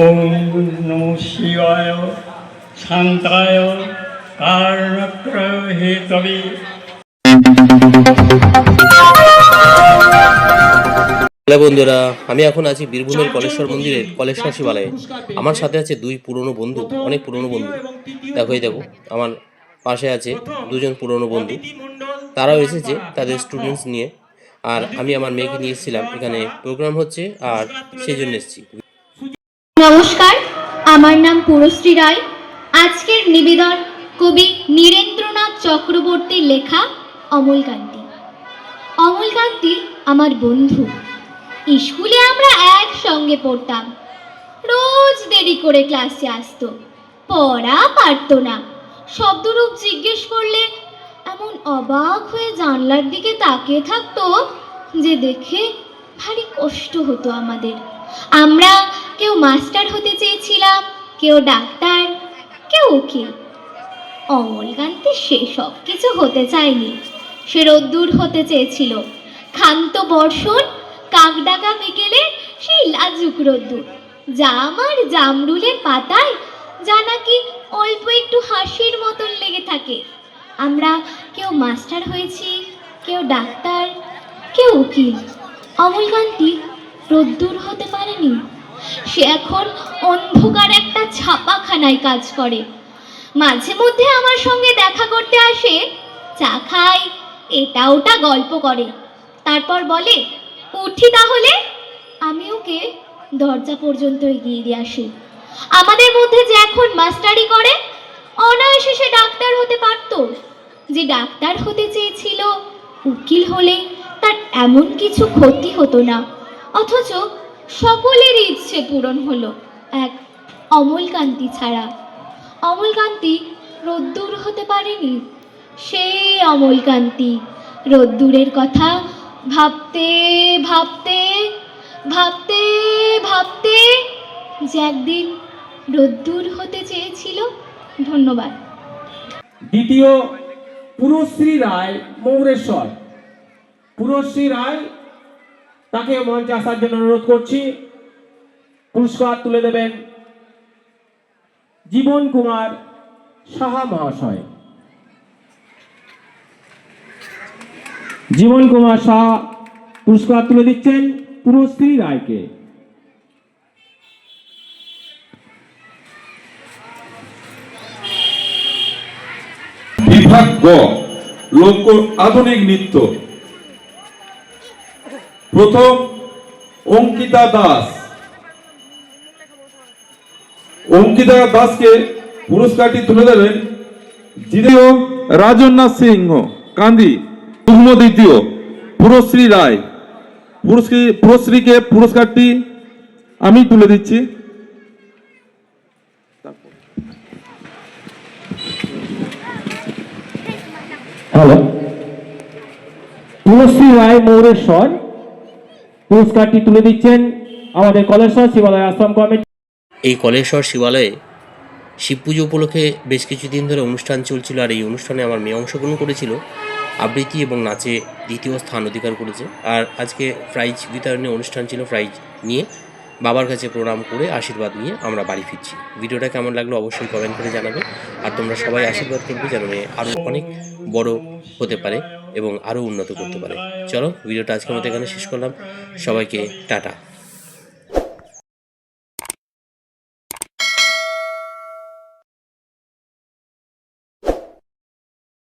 ওম নমঃ শিবায় শান্তায় কারণপ্রহেতবে। হ্যালো বন্ধুরা, আমি এখন আছি বীরভূমের কলেশ্বর মন্দিরের কলেশ্বর শিবালয়ে। আমার সাথে আছে দুই পুরনো বন্ধু, অনেক পুরনো বন্ধু। দেখো আমার পাশে আছে দুজন পুরনো বন্ধু। তারাও এসেছে তাদের স্টুডেন্টস নিয়ে, আর আমি আমার মেয়েকে নিয়ে এসেছিলাম। এখানে প্রোগ্রাম হচ্ছে আর সেই জন্য এসেছি। নমস্কার, আমার নাম পুরশ্রী রায়। আজকের নিবেদন কবি নীরেন্দ্রনাথ চক্রবর্তীর লেখা অমলকান্তি। অমলকান্তি আমার বন্ধু। স্কুলে আমরা একসঙ্গে পড়তাম। রোজ দেরি করে ক্লাসে আসতো, পড়া পারতো না। শব্দরূপ জিজ্ঞেস করলে এমন অবাক হয়ে জানলার দিকে তাকিয়ে থাকতো যে দেখে ভারী কষ্ট হতো আমাদের। আমরা কেউ মাস্টার হতে চেয়েছিলাম, কেউ ডাক্তার, কেউ উকিল। অমলকান্তি সেসব কিছু হতে চায়নি। সে রোদ্দুর হতে চেয়েছিল। ক্ষান্ত বর্ষণ, কাকডাকা বিকেলে সেই লাজুক রোদ্দুর, জাম আর জামরুলের পাতায় যা নাকি অল্প একটু হাসির মতন লেগে থাকে। আমরা কেউ মাস্টার হয়েছি, কেউ ডাক্তার, কেউ উকিল। অমলকান্তি রোদ্দুর হতে পারেনি। সে এখন অন্ধকার একটা ছাপাখানায় কাজ করে। মাঝে মধ্যে আমার সঙ্গে দেখা করতে আসে, চা খায়, এটা ওটা গল্প করে, তারপর বলে উঠি তাহলে। আমি ওকে দরজা পর্যন্ত এগিয়ে দিয়ে আসি। আমাদের মধ্যে যে এখন মাস্টারি করে, অনায়াসে সে ডাক্তার হতে পারত। যে ডাক্তার হতে চেয়েছিল, উকিল হলে তার এমন কিছু ক্ষতি হতো না। অথচ সকলের ইচ্ছে পূরণ হলো, এক অমলকান্তি ছাড়া। অমলকান্তি রোদ্দুর হতে পারেনি। সেই অমলকান্তি রোদ্দুরের কথা ভাবতে ভাবতে ভাবতে ভাবতে যে একদিন রোদ্দুর হতে চেয়েছিল। ধন্যবাদ। দ্বিতীয়, পুরশ্রী রায় মৌরেশ্বর। পুরশ্রী রায়, তাকে মঞ্চে আসার জন্য অনুরোধ করছি। পুরস্কার তুলে দেবেন জীবন কুমার সাহা মহাশয়। জীবন কুমার সাহা পুরস্কার তুলে দিচ্ছেন পুরশ্রী রায়কে। বিভাগ গ, লোক আধুনিক নৃত্য। প্রথম অঙ্কিতা দাস। অঙ্কিতা দাসকে পুরস্কারটি তুলে দেবেন দ্বিতীয় রাজন্নাথ সিংহ কান্দি। যুগ্ম দ্বিতীয় পুরশ্রী রায়। পুরশ্রীকে পুরস্কারটি আমি তুলে দিচ্ছি। হ্যালো, পুরশ্রী রায় মৌরেশ্বর পুরস্কারটি তুলে দিচ্ছেন আমাদের কলেশ্বর শিবালয় আশ্রম কমিটি। এই কলেশ্বর শিবালয়ে শিব পুজো উপলক্ষে বেশ কিছুদিন ধরে অনুষ্ঠান চলছিল, আর এই অনুষ্ঠানে আমার মেয়ে অংশগ্রহণ করেছিল। আবৃত্তি এবং নাচে দ্বিতীয় স্থান অধিকার করেছে। আর আজকে প্রাইজ বিতরণী অনুষ্ঠান ছিল। প্রাইজ নিয়ে বাবার কাছে প্রণাম করে আশীর্বাদ নিয়ে আমরা বাড়ি ফিরছি। ভিডিওটা কেমন লাগলো অবশ্যই কমেন্ট করে জানাবে। আর তোমরা সবাই আশীর্বাদ করবে যেন মেয়ে আরও অনেক বড় হতে পারে এবং আরও উন্নত করতে পারে। চলো, ভিডিওটা আজকের মতো এখানে শেষ করলাম। সবাইকে টাটা।